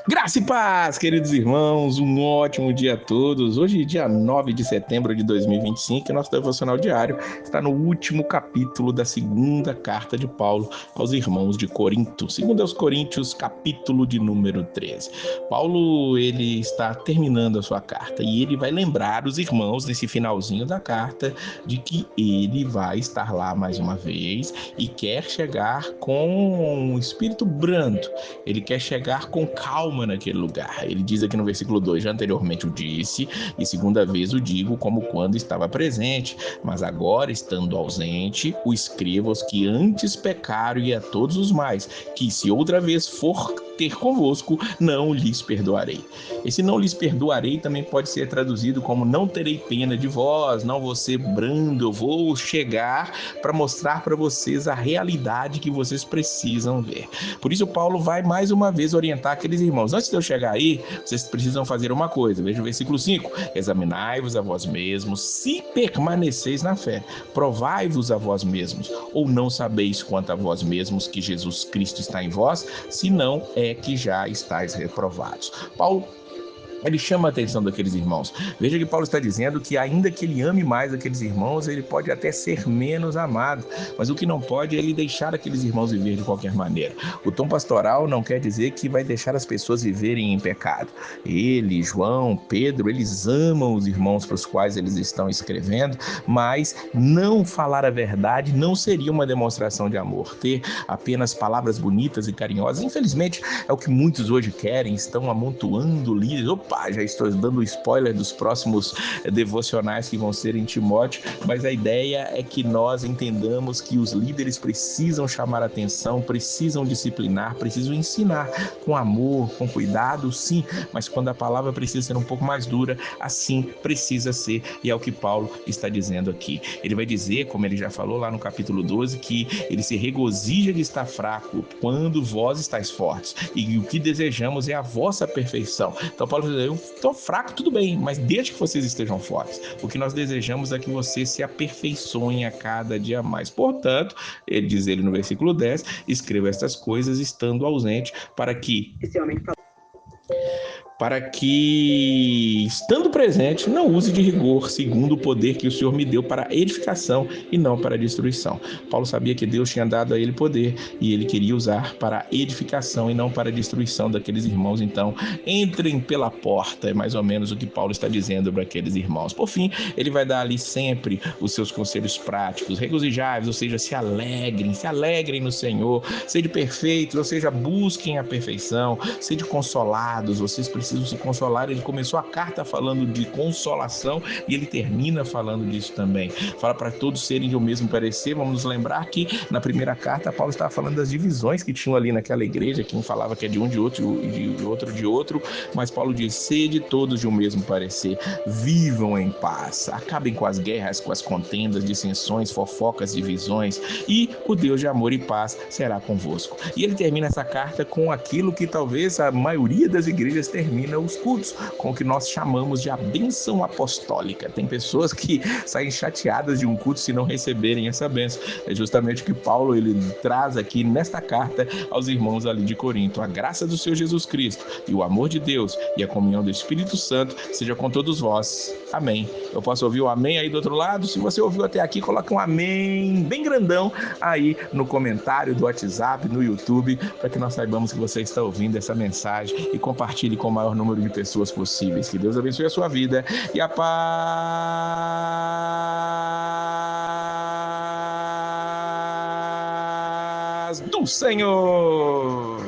Graça e paz, queridos irmãos, um ótimo dia a todos. Hoje, dia 9 de setembro de 2025, e nosso devocional diário está no último capítulo da segunda carta de Paulo aos irmãos de Corinto, segundo aos Coríntios, capítulo de número 13. Paulo, ele está terminando a sua carta e ele vai lembrar os irmãos nesse finalzinho da carta de que ele vai estar lá mais uma vez e quer chegar com um espírito brando. Ele quer chegar com calma naquele lugar. Ele diz aqui no versículo 2: já anteriormente o disse, e segunda vez o digo, como quando estava presente, mas agora, estando ausente, o escrevo aos que antes pecaram e a todos os mais, que se outra vez for ter convosco, não lhes perdoarei. Esse não lhes perdoarei também pode ser traduzido como não terei pena de vós, não vou ser brando, eu vou chegar para mostrar para vocês a realidade que vocês precisam ver. Por isso Paulo vai mais uma vez orientar aqueles irmãos: antes de eu chegar aí, vocês precisam fazer uma coisa. Veja o versículo 5: examinai-vos a vós mesmos, se permaneceis na fé, provai-vos a vós mesmos, ou não sabeis quanto a vós mesmos que Jesus Cristo está em vós, se não é que já estáis reprovados. Paulo, ele chama a atenção daqueles irmãos. Veja que Paulo está dizendo que ainda que ele ame mais aqueles irmãos, ele pode até ser menos amado, mas o que não pode é ele deixar aqueles irmãos viver de qualquer maneira. O tom pastoral não quer dizer que vai deixar as pessoas viverem em pecado. Ele, João, Pedro, eles amam os irmãos para os quais eles estão escrevendo, mas não falar a verdade não seria uma demonstração de amor. Ter apenas palavras bonitas e carinhosas, infelizmente, é o que muitos hoje querem, estão amontoando líderes. Opa, já estou dando spoiler dos próximos devocionais que vão ser em Timóteo, mas a ideia é que nós entendamos que os líderes precisam chamar atenção, precisam disciplinar, precisam ensinar com amor, com cuidado, sim, mas quando a palavra precisa ser um pouco mais dura, assim precisa ser, e é o que Paulo está dizendo aqui. Ele vai dizer, como ele já falou lá no capítulo 12, que ele se regozija de estar fraco quando vós estáis fortes, e o que desejamos é a vossa perfeição. Então Paulo diz: eu estou fraco, tudo bem, mas desde que vocês estejam fortes. O que nós desejamos é que vocês se aperfeiçoem a cada dia mais. Portanto, ele diz no versículo 10, escreva estas coisas estando ausente, para que, estando presente, não use de rigor, segundo o poder que o Senhor me deu para edificação e não para destruição. Paulo sabia que Deus tinha dado a ele poder e ele queria usar para edificação e não para destruição daqueles irmãos. Então, entrem pela porta, é mais ou menos o que Paulo está dizendo para aqueles irmãos. Por fim, ele vai dar ali sempre os seus conselhos práticos: regozijai-vos, ou seja, se alegrem no Senhor, sede perfeitos, ou seja, busquem a perfeição, sede consolados, vocês precisam se consolar. Ele começou a carta falando de consolação e ele termina falando disso também. Fala para todos serem de o mesmo parecer. Vamos nos lembrar que na primeira carta Paulo estava falando das divisões que tinham ali naquela igreja, que um falava que é de um de outro e de outro de outro, mas Paulo diz: sede todos de o mesmo parecer, vivam em paz, acabem com as guerras, com as contendas, dissensões, fofocas, divisões, e o Deus de amor e paz será convosco. E ele termina essa carta com aquilo que talvez a maioria das igrejas termina os cultos, com o que nós chamamos de a bênção apostólica. Tem pessoas que saem chateadas de um culto se não receberem essa bênção. É justamente o que Paulo ele traz aqui nesta carta aos irmãos ali de Corinto. A graça do Senhor Jesus Cristo e o amor de Deus e a comunhão do Espírito Santo seja com todos vós. Amém. Eu posso ouvir o amém aí do outro lado? Se você ouviu até aqui, coloca um amém bem grandão aí no comentário do WhatsApp, no YouTube, para que nós saibamos que você está ouvindo essa mensagem, e compartilhe com o maior número de pessoas possíveis. Que Deus abençoe a sua vida e a paz do Senhor.